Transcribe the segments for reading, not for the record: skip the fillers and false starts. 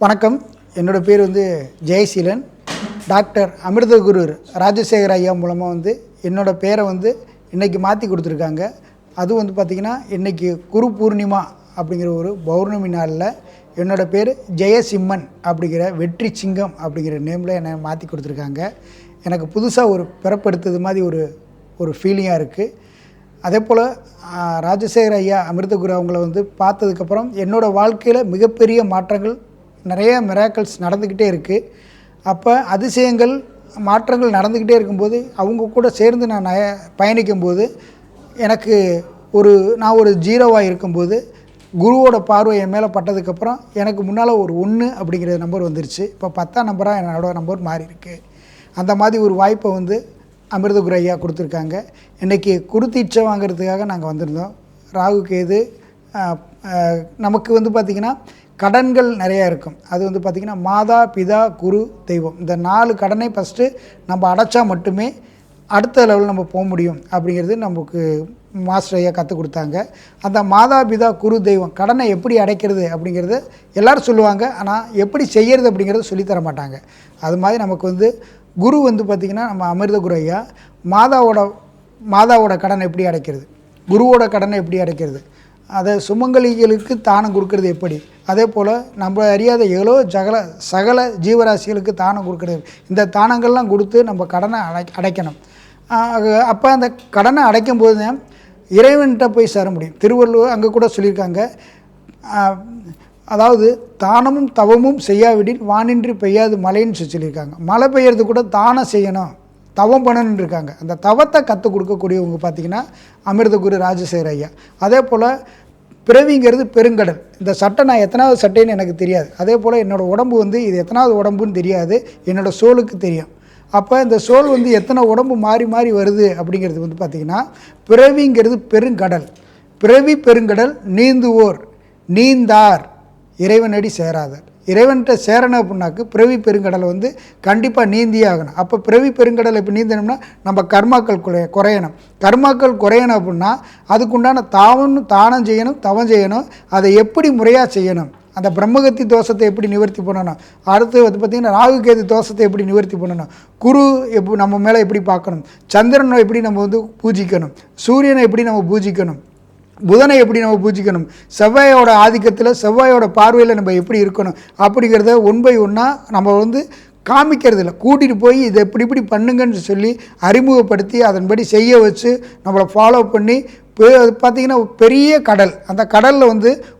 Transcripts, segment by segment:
வணக்கம். என்னோடய பேர் ஜெயசீலன். டாக்டர் அமிர்தகுரு ராஜசேகர ஐயா மூலமாக என்னோடய பேரை இன்றைக்கி மாற்றி கொடுத்துருக்காங்க. அது பார்த்திங்கன்னா இன்றைக்கி குரு பூர்ணிமா அப்படிங்கிற ஒரு பௌர்ணமி நாளில் என்னோடய பேர் ஜெயசிம்மன் அப்படிங்கிற வெற்றி சிங்கம் அப்படிங்கிற நேமில் என்னை மாற்றி கொடுத்துருக்காங்க. எனக்கு புதுசாக ஒரு பிறப்படுத்தது மாதிரி ஒரு ஃபீலிங்காக இருக்குது. அதே போல் ராஜசேகர ஐயா அமிர்தகுரு அவங்கள பார்த்ததுக்கப்புறம் என்னோடய வாழ்க்கையில் மிகப்பெரிய மாற்றங்கள், நிறைய மிராக்கிள்ஸ் நடந்துக்கிட்டே இருக்குது. அப்போ அதிசயங்கள், மாற்றங்கள் நடந்துக்கிட்டே இருக்கும்போது அவங்க கூட சேர்ந்து நான் பயணிக்கும்போது எனக்கு நான் ஒரு ஜீரோவாக இருக்கும்போது குருவோட பார்வை என் மேலே பட்டதுக்கப்புறம் எனக்கு முன்னால் ஒரு 1 அப்படிங்கிற நம்பர் வந்துருச்சு. இப்போ 10ஆம் நம்பராக என்னோடய நம்பர் மாறி இருக்குது. அந்த மாதிரி ஒரு வாய்ப்பை அமிர்தகுரு ஐயா கொடுத்துருக்காங்க. இன்றைக்கி குருத்தீட்சை வாங்கிறதுக்காக நாங்கள் வந்திருந்தோம். ராகு கேது நமக்கு பார்த்திங்கன்னா கடன்கள் நிறையா இருக்கும். அது பார்த்திங்கன்னா மாதா பிதா குரு தெய்வம், இந்த 4 கடனை ஃபஸ்ட்டு நம்ம அடைச்சா மட்டுமே அடுத்த லெவலில் நம்ம போக முடியும் அப்படிங்கிறது நமக்கு மாஸ்டர் ஐயா கற்றுக் கொடுத்தாங்க. அந்த மாதா பிதா குரு தெய்வம் கடனை எப்படி அடைக்கிறது அப்படிங்கிறத எல்லோரும் சொல்லுவாங்க. ஆனால் எப்படி செய்கிறது அப்படிங்கிறத சொல்லித்தர மாட்டாங்க. அது மாதிரி நமக்கு குரு பார்த்திங்கன்னா நம்ம அமிர்தகுரு ஐயா மாதாவோட கடனை எப்படி அடைக்கிறது, குருவோட கடனை எப்படி அடைக்கிறது, அதை சுமங்கலிகளுக்கு தானம் கொடுக்கறது எப்படி, அதே போல் நம்ம அறியாத சகல ஜீவராசிகளுக்கு தானம் கொடுக்கறது, இந்த தானங்கள்லாம் கொடுத்து நம்ம கடனை அடைக்கணும். அப்போ அந்த கடனை அடைக்கும் போது தான் இறைவன்கிட்ட போய் சேர முடியும். திருவள்ளுவர் அங்கே கூட சொல்லியிருக்காங்க, அதாவது தானமும் தவமும் செய்யாவிடின் வானின்றி பெய்யாது மழைன்னு சொல்லியிருக்காங்க. மழை பெய்யறது கூட தானம் செய்யணும், தவம் பண்ணணுன்னு இருக்காங்க. அந்த தவத்தை கற்றுக் கொடுக்கக்கூடியவங்க பார்த்திங்கன்னா அமிர்தகுரு ராஜசேகர ஐயா. அதே போல் பிறவிங்கிறது பெருங்கடல். இந்த சட்டை நான் எத்தனாவது சட்டைன்னு எனக்கு தெரியாது. அதே போல் என்னோடய உடம்பு இது எத்தனாவது உடம்புன்னு தெரியாது, என்னோடய சோலுக்கு தெரியும். அப்போ இந்த சோல் எத்தனை உடம்பு மாறி மாறி வருது அப்படிங்கிறது பார்த்திங்கன்னா பிறவிங்கிறது பெருங்கடல். பிறவி பெருங்கடல் நீந்துவோர் நீந்தார் இறைவனடி சேராதார். இறைவன்கிட்ட சேரணும் அப்படின்னாக்கு பிறவி பெருங்கடலை கண்டிப்பாக நீந்தியே ஆகணும். அப்போ பிறவி பெருங்கடலை இப்போ நீந்தணும்னா நம்ம கர்மாக்கள் குறையணும். கர்மாக்கள் குறையணும் அப்படின்னா அதுக்குண்டான தானம் செய்யணும், தவம் செய்யணும். அதை எப்படி முறையாக செய்யணும், அந்த பிரம்மகத்தி தோஷத்தை எப்படி நிவர்த்தி பண்ணணும், அடுத்து பார்த்திங்கன்னா ராகு கேது தோஷத்தை எப்படி நிவர்த்தி பண்ணணும், குரு நம்ம மேலே எப்படி பார்க்கணும், சந்திரனை எப்படி நம்ம பூஜிக்கணும், சூரியனை எப்படி நம்ம பூஜிக்கணும், புதனை எப்படி நம்ம பூஜிக்கணும், செவ்வாயோட ஆதிக்கத்தில் செவ்வாயோட பார்வையில் நம்ம எப்படி இருக்கணும் அப்படிங்கிறத 1 by 1 நம்ம காமிக்கிறது இல்லை, கூட்டிகிட்டு போய் இதை இப்படி பண்ணுங்கன்னு சொல்லி அறிமுகப்படுத்தி அதன்படி செய்ய வச்சு நம்மளை ஃபாலோ பண்ணி பார்த்திங்கன்னா பெரிய கடல். அந்த கடலில்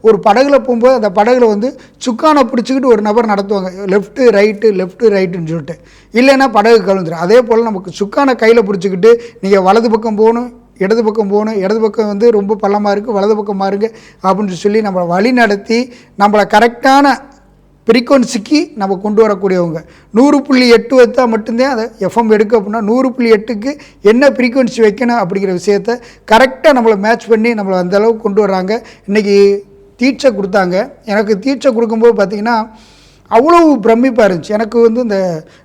ஒரு படகுல போகும்போது அந்த படகுல சுக்கானை பிடிச்சிக்கிட்டு ஒரு நபர் நடத்துவாங்க, லெஃப்ட்டு ரைட்டுன்னு சொல்லிட்டு, இல்லைன்னா படகு கலந்துடும். அதே போல் நமக்கு சுக்கானை கையில் பிடிச்சிக்கிட்டு நீங்கள் வலது பக்கம் போகணும், இடது பக்கம் போகணும், இடது பக்கம் ரொம்ப பள்ளமாக இருக்குது, வலது பக்கம் மாறுங்க அப்படின்னு சொல்லி நம்மளை வழி நடத்தி நம்மளை கரெக்டான ஃப்ரீக்வன்சிக்கு நம்ம கொண்டு வரக்கூடியவங்க. 100.8 வைத்தா மட்டும்தான் அதை எஃப்எம் எடுக்க அப்படின்னா 100.8க்கு என்ன ஃப்ரீக்வன்சி வைக்கணும் அப்படிங்கிற விஷயத்த கரெக்டாக நம்மளை மேட்ச் பண்ணி நம்மளை அந்தளவுக்கு கொண்டு வர்றாங்க. இன்றைக்கி தீட்சை கொடுத்தாங்க. எனக்கு தீட்சை கொடுக்கும்போது பார்த்திங்கன்னா அவ்வளோ பிரமிப்பாக இருந்துச்சு. எனக்கு இந்த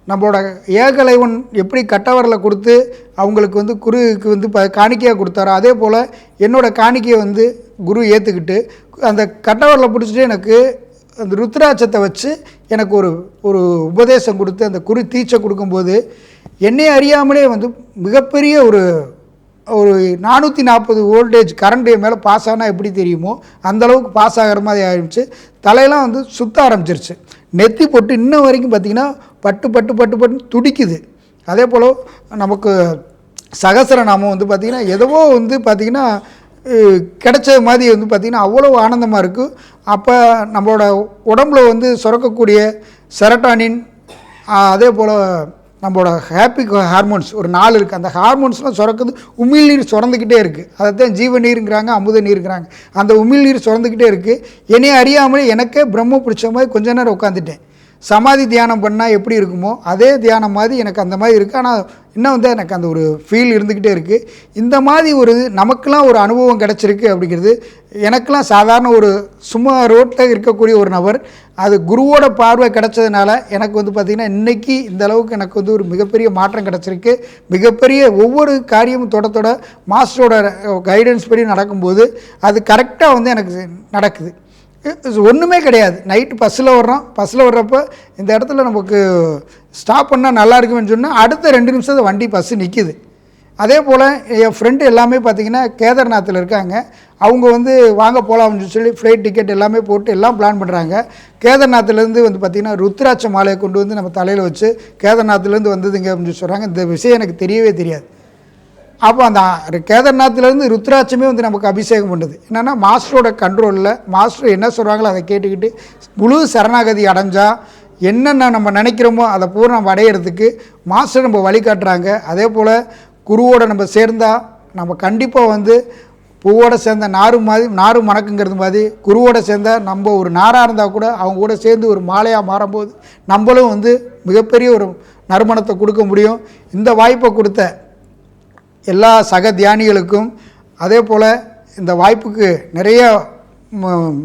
நம்மளோட ஏகலைவன் எப்படி கட்டவரில் கொடுத்து அவங்களுக்கு குருவுக்கு காணிக்கையாக கொடுத்தாரோ அதே போல் என்னோடய காணிக்கையை குரு ஏற்றுக்கிட்டு அந்த கட்டவரில் பிடிச்சிட்டு எனக்கு அந்த ருத்ராட்சத்தை வச்சு எனக்கு ஒரு உபதேசம் கொடுத்து அந்த குரு தீட்சை கொடுக்கும்போது என்னை அறியாமலே மிகப்பெரிய ஒரு 440 வோல்டேஜ் கரண்ட் என் மேலே பாஸ் ஆனால் எப்படி தெரியுமோ அந்தளவுக்கு பாஸ் ஆகிற மாதிரி ஆரம்பிச்சு. தலையெல்லாம் சுற்ற ஆரம்பிச்சிருச்சு. நெத்தி போட்டு இன்ன வரைக்கும் பார்த்திங்கன்னா பட்டு துடிக்குது. அதே போல் நமக்கு சகசரநாமம் பார்த்திங்கன்னா எதவோ பார்த்திங்கன்னா கிடைச்ச மாதிரி பார்த்திங்கன்னா அவ்வளோ ஆனந்தமாக இருக்குது. அப்போ நம்மளோட உடம்புல சுரக்கக்கூடிய செரட்டானின், அதே போல் நம்மளோட ஹாப்பி ஹார்மோன்ஸ் ஒரு 4 இருக்குது. அந்த ஹார்மோன்ஸ்லாம் சுரக்குது. உமிழ்நீர் சுரந்துக்கிட்டே இருக்குது. அதைத்தான் ஜீவ நீருங்கிறாங்க, அமுத நீருங்கிறாங்க. அந்த உமிழ்நீர் சுரந்துக்கிட்டே இருக்குது. என்னையே அறியாமலே எனக்கே பிரம்ம பிடிச்ச மாதிரி கொஞ்ச நேரம் உட்காந்துட்டேன். சமாதி தியானம் பண்ணால் எப்படி இருக்குமோ அதே தியானம் மாதிரி எனக்கு அந்த மாதிரி இருக்குது. ஆனால் இன்னும் எனக்கு அந்த ஒரு ஃபீல் இருந்துக்கிட்டே இருக்குது. இந்த மாதிரி நமக்கெலாம் ஒரு அனுபவம் கிடச்சிருக்கு அப்படிங்கிறது எனக்கெலாம் சாதாரண சும்மா ரோட்டில் இருக்கக்கூடிய ஒரு நபர். அது குருவோட பார்வை கிடச்சதுனால எனக்கு பார்த்திங்கன்னா இன்றைக்கி இந்த அளவுக்கு எனக்கு ஒரு மிகப்பெரிய மாற்றம் கிடச்சிருக்கு. மிகப்பெரிய ஒவ்வொரு காரியமும் தொட மாஸ்டரோட கைடன்ஸ் படி நடக்கும்போது அது கரெக்டாக எனக்கு நடக்குது. ஒன்றுமே கிடையாது. நைட்டு பஸ்ஸில் வர்றப்போ இந்த இடத்துல நமக்கு ஸ்டாப் பண்ணால் நல்லா இருக்குன்னு சொன்னால் அடுத்த 2 நிமிஷம் வண்டி பஸ்ஸு நிற்கிது. அதே போல் என் ஃப்ரெண்டு எல்லாமே பார்த்திங்கன்னா கேதார்நாத்தில் இருக்காங்க. அவங்க வந்து வாங்க போகலாம்னு சொல்லி ஃப்ளைட் டிக்கெட் எல்லாமே போட்டு எல்லாம் பிளான் பண்ணுறாங்க. கேதார்நாத்லேருந்து வந்து பார்த்திங்கன்னா ருத்ராட்ச மாலையை கொண்டு வந்து நம்ம தலையில் வச்சு கேதார்நாத்லேருந்து வந்ததுங்க அப்படின்னு சொல்கிறாங்க. இந்த விஷயம் எனக்கு தெரியவே தெரியாது. அப்போ அந்த கேதார்நாத்லேருந்து ருத்ராட்சமே வந்து நமக்கு அபிஷேகம் பண்ணுது. என்னென்னா மாஸ்டரோட கண்ட்ரோலில் மாஸ்டர் என்ன சொல்கிறாங்களோ அதை கேட்டுக்கிட்டு முழு சரணாகதி அடைஞ்சால் என்னென்ன நம்ம நினைக்கிறோமோ அதை பூரா நம்ம அடையிறதுக்கு மாஸ்டர் நம்ம வழிகாட்டுறாங்க. அதே போல் குருவோட நம்ம சேர்ந்தால் நம்ம கண்டிப்பாக வந்து பூவோட சேர்ந்த நாறு மணக்குங்கிறது மாதிரி குருவோட சேர்ந்தால் நம்ம ஒரு நாராக இருந்தால் கூட அவங்க கூட சேர்ந்து ஒரு மாலையாக மாறும்போது நம்மளும் வந்து மிகப்பெரிய ஒரு நறுமணத்தை கொடுக்க முடியும். இந்த வாய்ப்பை கொடுத்த எல்லா சக தியானிகளுக்கும், அதே போல் இந்த வாய்ப்புக்கு நிறைய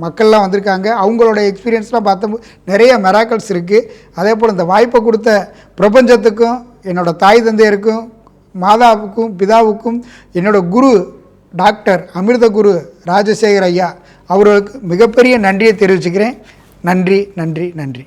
மக்கள்லாம் வந்திருக்காங்க. அவங்களோட எக்ஸ்பீரியன்ஸ்லாம் பார்த்தோம், நிறைய மிராக்கிள்ஸ் இருக்குது. அதே போல் இந்த வாய்ப்பை கொடுத்த பிரபஞ்சத்துக்கும், என்னோடய தாய் தந்தையருக்கும், மாதாவுக்கும், பிதாவுக்கும், என்னோடய குரு டாக்டர் அமிர்த குரு ராஜசேகர் ஐயா அவர்களுக்கு மிகப்பெரிய நன்றியை தெரிவிச்சுக்கிறேன். நன்றி நன்றி நன்றி.